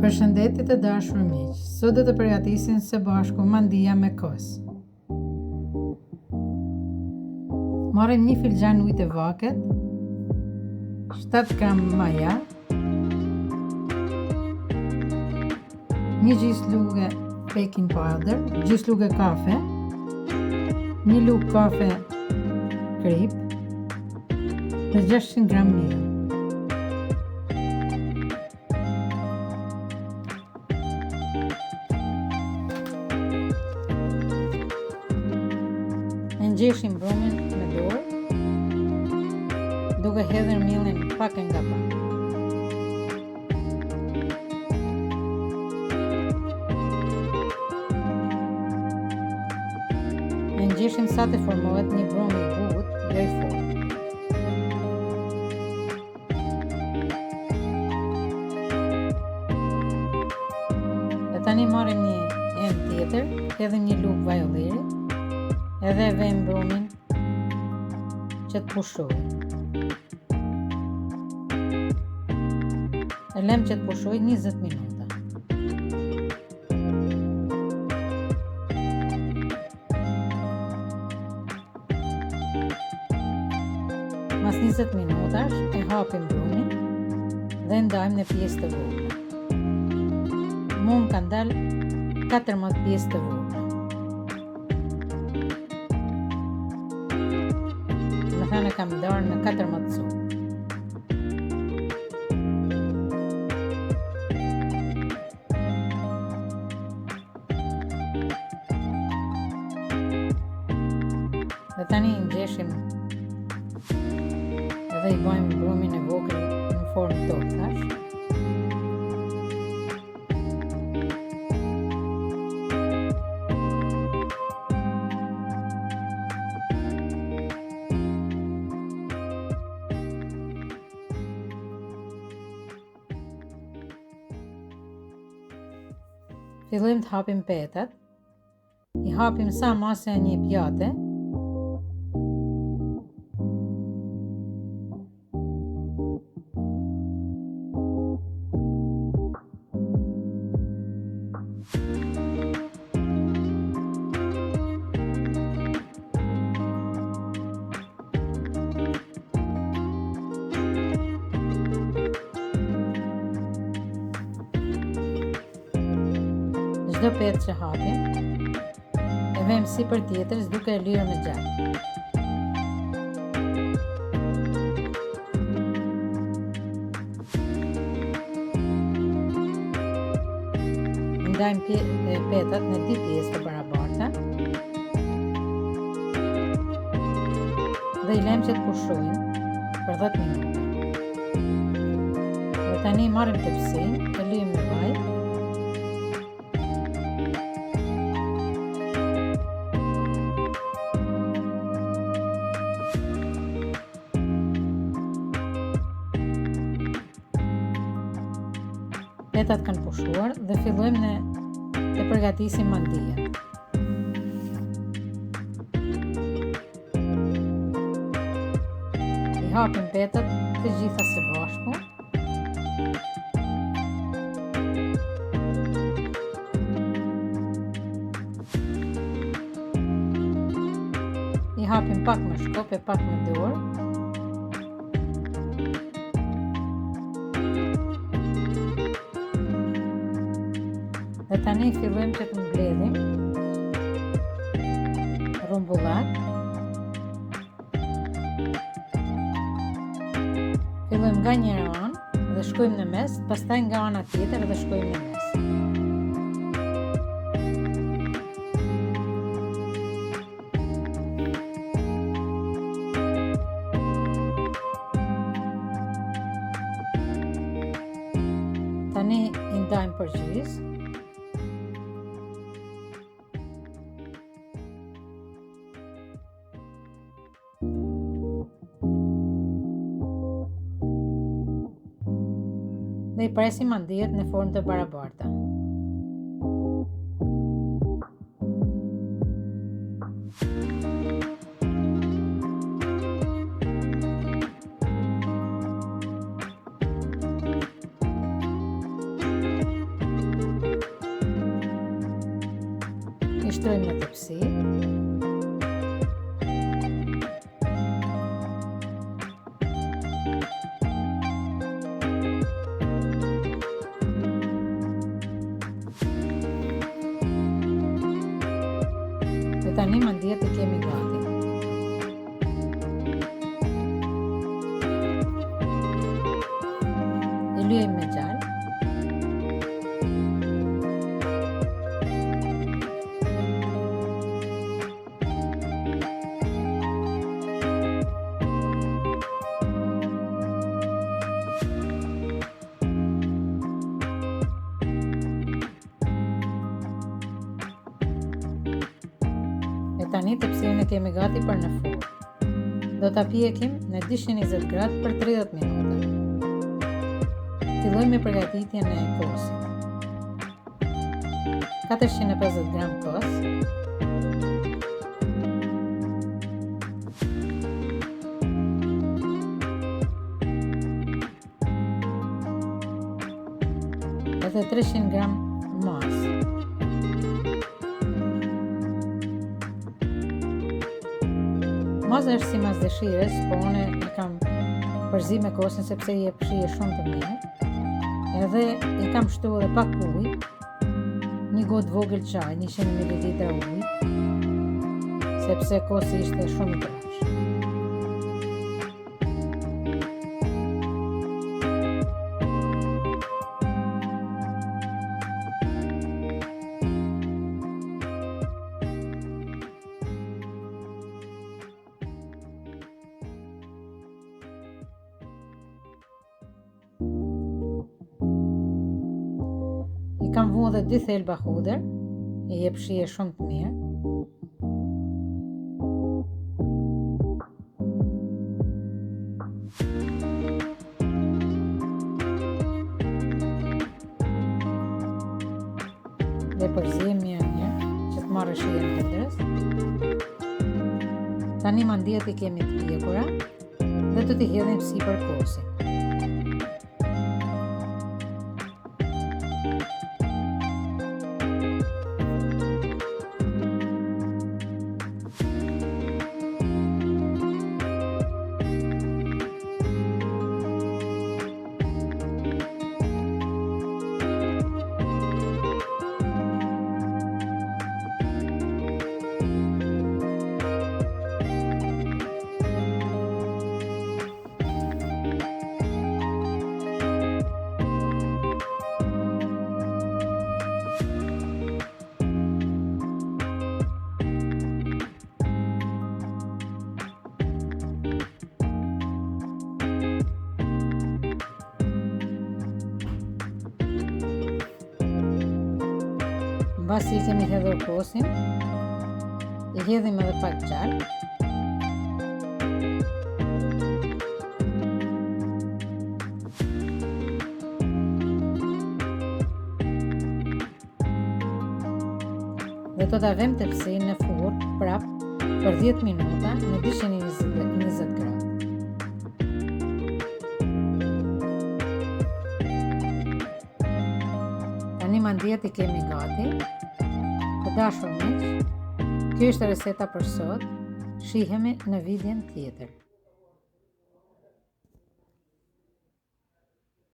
Përshëndetje të dashur miq, sot do të përgatisim së bashku mandia me kos. Marrim një filxhan ujë të vaket, 7 gram maja, një gjysmë luge baking powder, gjysmë luge kafe, një lugë kafe krip dhe 600 gram miell. Nxjeshim brumin me dorë, duke hedhur miellin pak nga pak. Nxjeshim sa të formohet një brum i bugut, jo i fortë. Dhe tani marrim një enë tjetër, hedhim një lugë vaj ulleri, edhe vejmë brumin që të pushojë. E lëm që të pushojë 20 minuta. Mas 20 minutash e hapim brumin dhe ndajmë në pjesë të vogla. Mund ka dalë 14 pjesë të vogla. E kam ndarë në 14 copë. Dhe tani nxjeshim edhe i bëjmë brumin e vogël në formë tortash. Fillojmë të hapim petat, i hapim sa masa e një pjate, çdo petë që hapim, e vëmë sipër tjetrës duke e lyer me gjatë. Ndajmë petat në 2 pjesë të barabarta dhe i lëmë që të pushojnë për 10 minuta. Dhe tani marrim tepsinë, e lyjmë me vaj. Petat kanë pushuar dhe fillojmë të përgatisim mandia. I hapim petat të gjitha së bashku. I hapim pak me shkop e pak me dorë. Dhe tani fillojmë që të mbledhim rumbullat. Fillojmë nga njëra anë dhe shkojmë në mes, pastaj nga ana tjetër dhe shkojmë në mes. Tani i ndajmë përgjithësisht. Dhe i presim mandiet në formë të barabarta. shtrojmë në tepsi. Dhe tani mandiet e kemi gati. E lyejmë me gjallë. Tani tepsirin e kemi gati për në furrë. Do ta pjekim në 220 gradë për 30 minuta. Fillojmë me përgatitjen e kosit. 450 gram kos. Edhe 300 gram mas. Maza është si mas dëshires, po unë e kam përzi me kosin sepse i e shije shumë të mirë. Edhe i kam shtu edhe pak ujë, një gotë vogël çaj, 100 ml ujë, sepse kosi ishte shumë i trash. Kam vu edhe 2 thelba hudër, i jep shije shumë të mirë. Dhe përzihem mirë që të marrë shijen hudrës. Tani mandiet i kemi të pjekura dhe të t'i hedhim sipër kosit. Mbasi i kemi hedhur kosin, i hedhim edhe pak gjallë. Dhe do ta vëmë tepsinë në furrë prap për 10 minuta në 220 gradë. Tani mandiet i kemi gati. Të dashur miq, kjo është reseta për sot. Shihemi në videon tjetër.